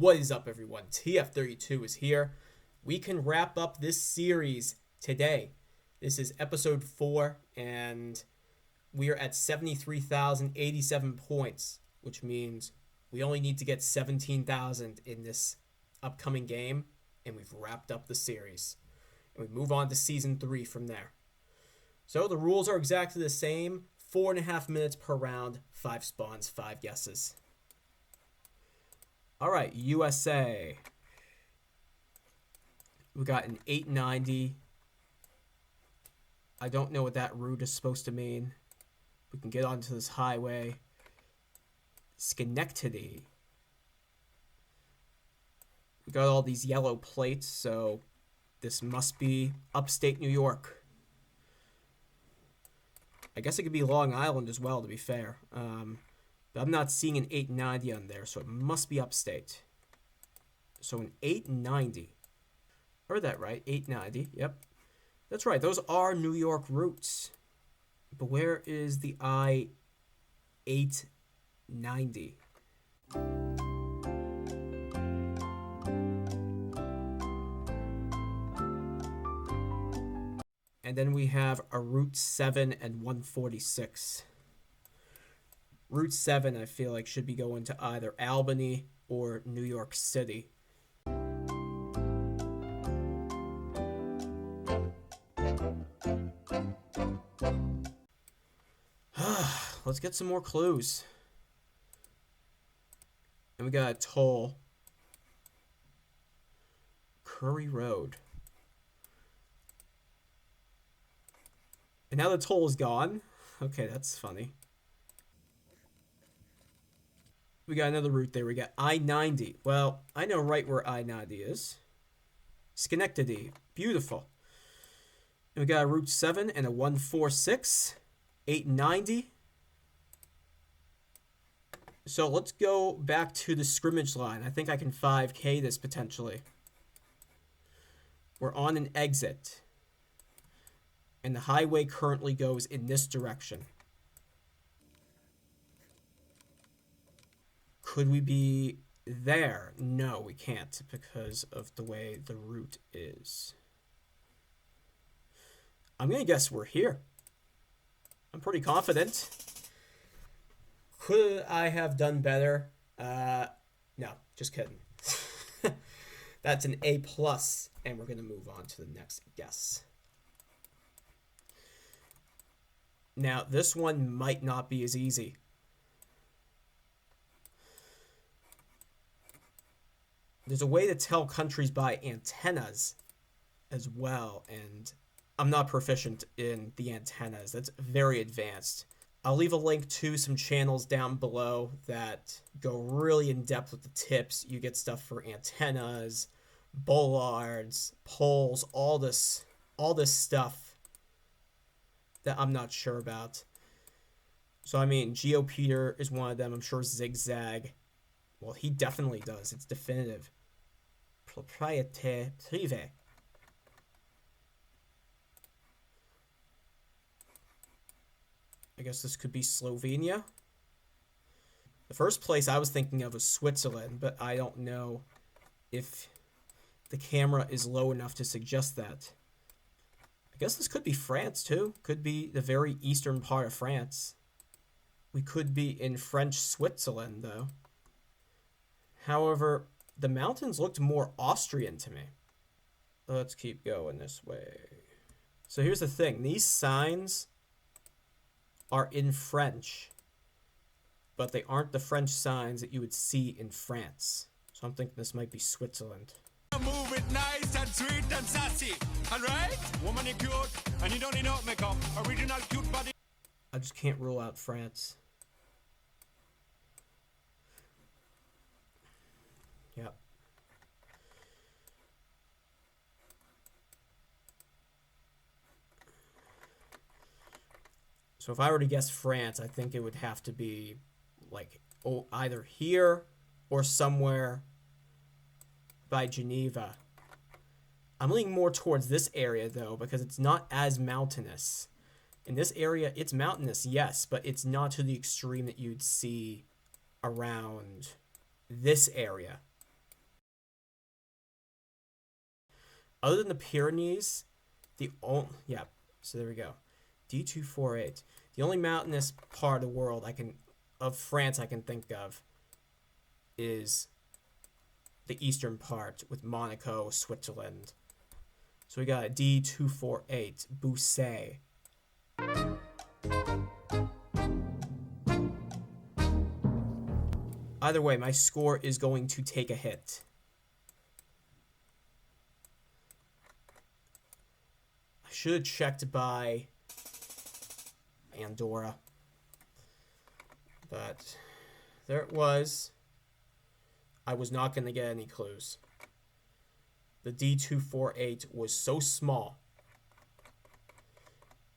What is up, everyone? TF32 is here. We can wrap up this series today. This is episode 4, and we are at 73,087 points, which means we only need to get 17,000 in this upcoming game, and we've wrapped up the series. And we move on to Season 3 from there. So the rules are exactly the same. 4.5 minutes per round, 5 spawns, 5 guesses. Alright, USA. We got an 890. I don't know what that route is supposed to mean. We can get onto this highway. Schenectady. We got all these yellow plates, so this must be upstate New York. I guess it could be Long Island as well, to be fair. But I'm not seeing an 890 on there, so it must be upstate. So an 890. Heard that right, 890, yep. That's right, those are New York routes. But where is the I-890? And then we have a Route 7 and 146. Route 7, I feel like, should be going to either Albany or New York City. Let's get some more clues. And we got a toll. Curry Road. And now the toll is gone. Okay, that's funny. We got another route there. We got I-90. Well, I know right where I-90 is. Schenectady. Beautiful. And we got a Route 7 and a 146. 890. So let's go back to the scrimmage line. I think I can 5K this potentially. We're on an exit. And the highway currently goes in this direction. Could we be there? No, we can't because of the way the route is. I'm going to guess we're here. I'm pretty confident. Could I have done better? No, just kidding. That's an A+, and we're going to move on to the next guess. Now, this one might not be as easy. There's a way to tell countries by antennas as well, and I'm not proficient in the antennas. That's very advanced. I'll leave a link to some channels down below that go really in depth with the tips. You get stuff for antennas, bollards, poles, all this stuff that I'm not sure about. So, I mean, GeoPeter is one of them. I'm sure Zigzag. Well, he definitely does. It's definitive. Propriété privée. I guess this could be Slovenia. The first place I was thinking of was Switzerland, but I don't know if the camera is low enough to suggest that. I guess this could be France, too. Could be the very eastern part of France. We could be in French Switzerland, though. However, the mountains looked more Austrian to me. Let's keep going this way. So here's the thing. These signs are in French, but they aren't the French signs that you would see in France. So I'm thinking this might be Switzerland. Move it nice and sweet and sassy. And right? Woman, you cute. And you don't need no makeup. Original cute body. I just can't rule out France. Yep. So if I were to guess France, I think it would have to be like either here or somewhere by Geneva. I'm leaning more towards this area though because it's not as mountainous. In this area, it's mountainous, yes, but it's not to the extreme that you'd see around this area. Other than the Pyrenees, yeah, so there we go. D248. The only mountainous part of the world of France I can think of is the eastern part with Monaco, Switzerland. So we got a D248, Bousset. Either way, my score is going to take a hit. I should have checked by Andorra. But there it was. I was not going to get any clues. The D248 was so small.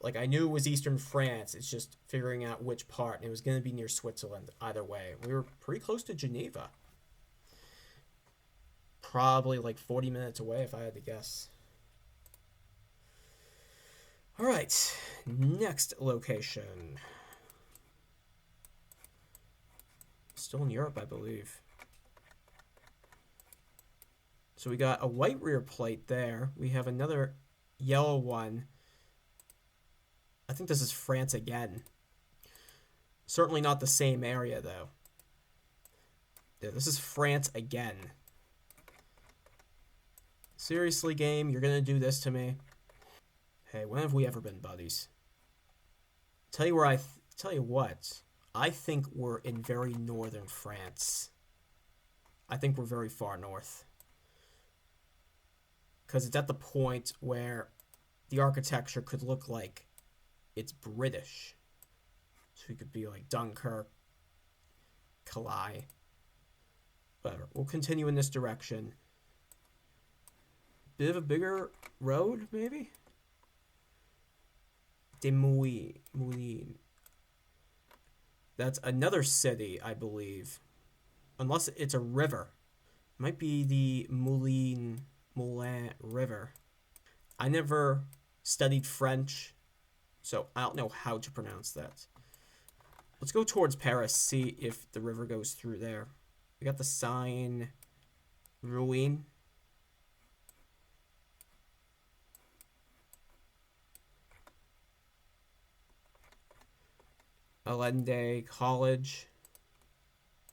Like, I knew it was Eastern France. It's just figuring out which part. And it was going to be near Switzerland either way. We were pretty close to Geneva. Probably like 40 minutes away if I had to guess. All right. Next location. Still in Europe, I believe. So we got a white rear plate there. We have another yellow one. I think this is France again. Certainly not the same area, though. Yeah, this is France again. Seriously, game, you're gonna do this to me? Hey, when have we ever been buddies? Tell you what. I think we're in very northern France. I think we're very far north. Because it's at the point where the architecture could look like it's British. So we could be like Dunkirk, Calais. Whatever. We'll continue in this direction. Bit of a bigger road, maybe? Des Moulins. That's another city, I believe. Unless it's a river. Might be the Moulin River. I never studied French, so I don't know how to pronounce that. Let's go towards Paris, see if the river goes through there. We got the sign Rouen. Allende College.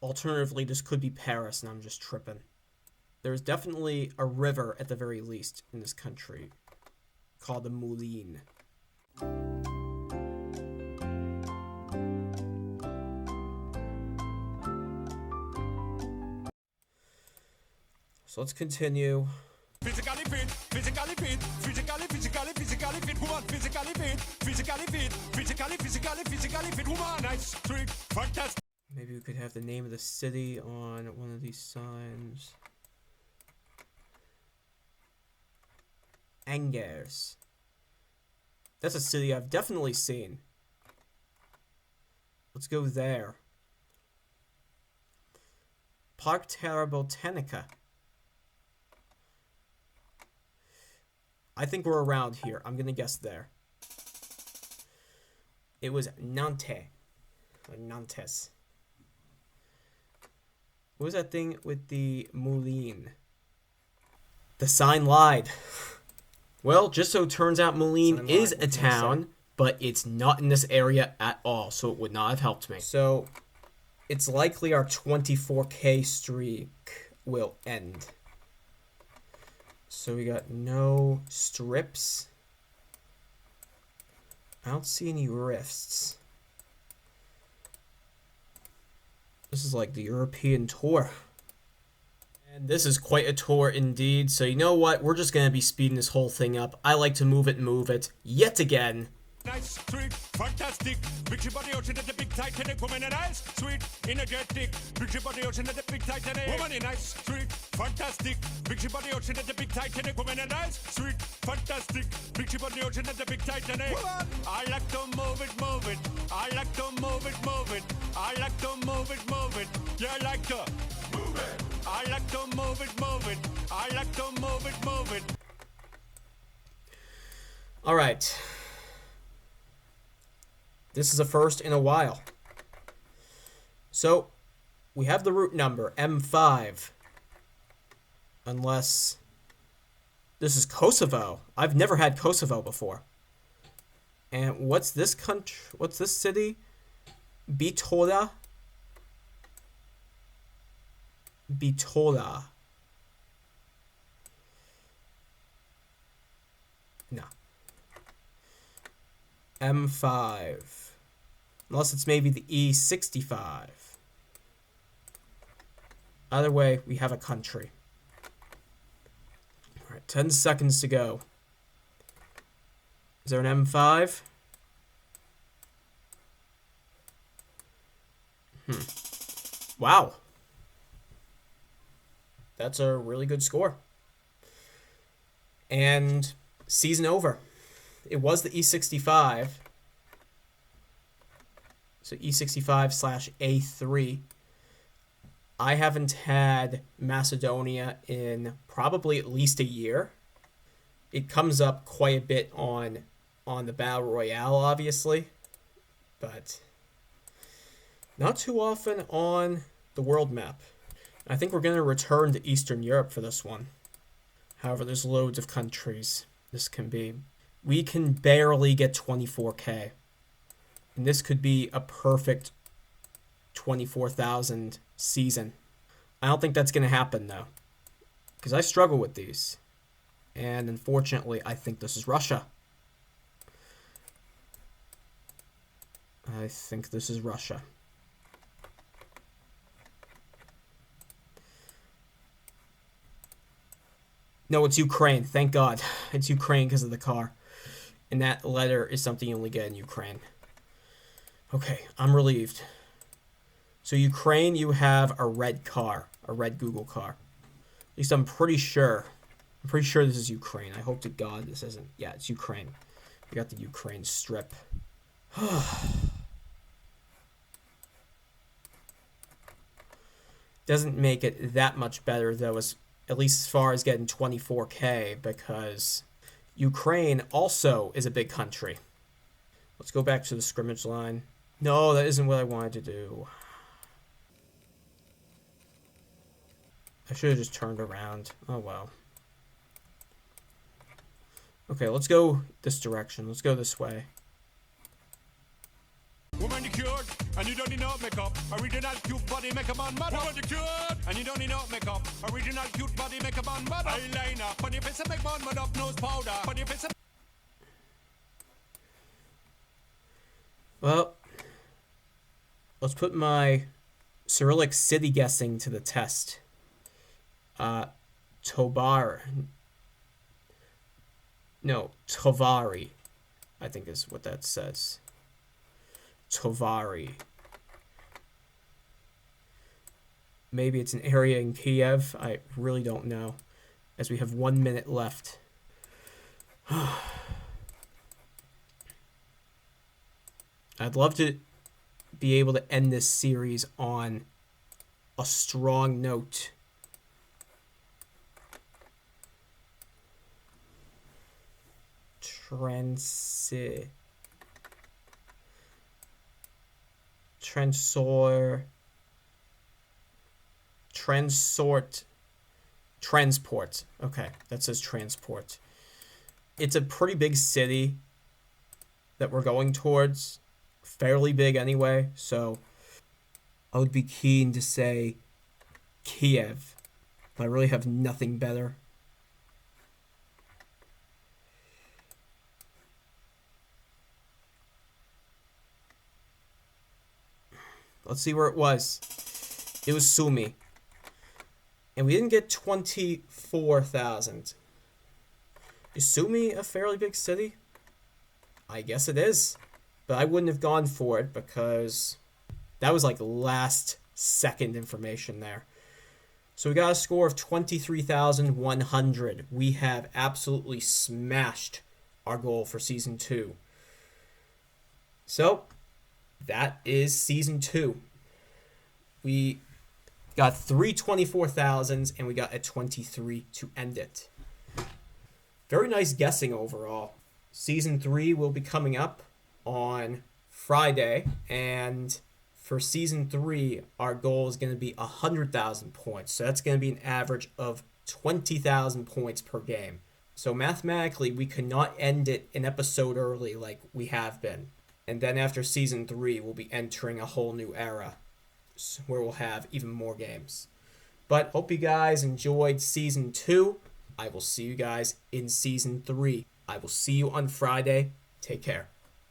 Alternatively, this could be Paris, and I'm just tripping. There's definitely a river, at the very least, in this country, called the Moulin. So let's continue. Physically fit, physically fit, physically fit, woman, physically fit, woman, nice, sweet, fantastic. Maybe we could have the name of the city on one of these signs. Angers. That's a city I've definitely seen. Let's go there. Parc Terra Botanica. I think we're around here. I'm gonna guess there. It was Nantes. Or Nantes. What was that thing with the Moulin? The sign lied. Well, just so it turns out Moulin is a town, but it's not in this area at all, so it would not have helped me. So, it's likely our 24K streak will end. So we got no strips. I don't see any rifts. This is like the European tour. And this is quite a tour indeed. So you know what? We're just going to be speeding this whole thing up. I like to move it yet again. Nice, sweet, fantastic. Big ship on the ocean at the big Titanic. Woman and nice, sweet, energetic. Big ship on the ocean at the big Titanic. Woman and nice, sweet, fantastic. Big ship on the ocean at the big Titanic. Woman and nice, sweet, fantastic. Big ship on the ocean at the big Titanic. Woman, I like to move it, move it. I like to move it, move it. I like to move it, move it. Yeah, I like to move it. I like to move it, move it. I like to move it, move it. All right. This is a first in a while. So, we have the route number, M5. Unless This is Kosovo. I've never had Kosovo before. And what's this country? What's this city? Bitola. Bitola. No. M5. Unless it's maybe the E65. Either way, we have a country. Alright, 10 seconds to go. Is there an M5? Wow. That's a really good score. And season over. It was the E65. So E65/A3. I haven't had Macedonia in probably at least a year. It comes up quite a bit on the Battle Royale, obviously, but not too often on the world map. I think we're going to return to Eastern Europe for this one. However, there's loads of countries this can be. We can barely get 24K. And this could be a perfect 24,000 season. I don't think that's going to happen, though, because I struggle with these. And unfortunately, I think this is Russia. I think this is Russia. No, it's Ukraine. Thank God. It's Ukraine because of the car. And that letter is something you only get in Ukraine. Okay, I'm relieved. So Ukraine, you have a red car. A red Google car. At least I'm pretty sure. I'm pretty sure this is Ukraine. I hope to God this isn't. Yeah, it's Ukraine. We got the Ukraine strip. Doesn't make it that much better, though, as at least as far as getting 24K, because Ukraine also is a big country. Let's go back to the scrimmage line. No, that isn't what I wanted to do. I should have just turned around. Oh, well. Okay, let's go this direction. Let's go this way. Woman, you cured, and you don't need no makeup. Original cute body make a man mad. Woman, you cured, and you don't need no makeup. Original cute body make a man mad. Eyeliner, funny face and make man mad up. Nose powder, funny face and... Well, let's put my Cyrillic city guessing to the test. Tovari, I think is what that says. Tovari. Maybe it's an area in Kiev. I really don't know, as we have 1 minute left. I'd love to be able to end this series on a strong note. Transport. Okay, that says transport. It's a pretty big city that we're going towards. Fairly big anyway, so I would be keen to say Kiev, but I really have nothing better. Let's see where it was. It was Sumy. And we didn't get 24,000. Is Sumy a fairly big city? I guess it is. But I wouldn't have gone for it because that was like last second information there. So we got a score of 23,100. We have absolutely smashed our goal for Season 2. So that is Season 2. We got 3 24,000s and we got a 23 to end it. Very nice guessing overall. Season 3 will be coming up on Friday, and for Season 3, our goal is going to be 100,000 points. So that's going to be an average of 20,000 points per game. So mathematically, we could not end it an episode early like we have been. And then after season 3, we'll be entering a whole new era where we'll have even more games. But hope you guys enjoyed season 2. I will see you guys in season 3. I will see you on Friday. Take care.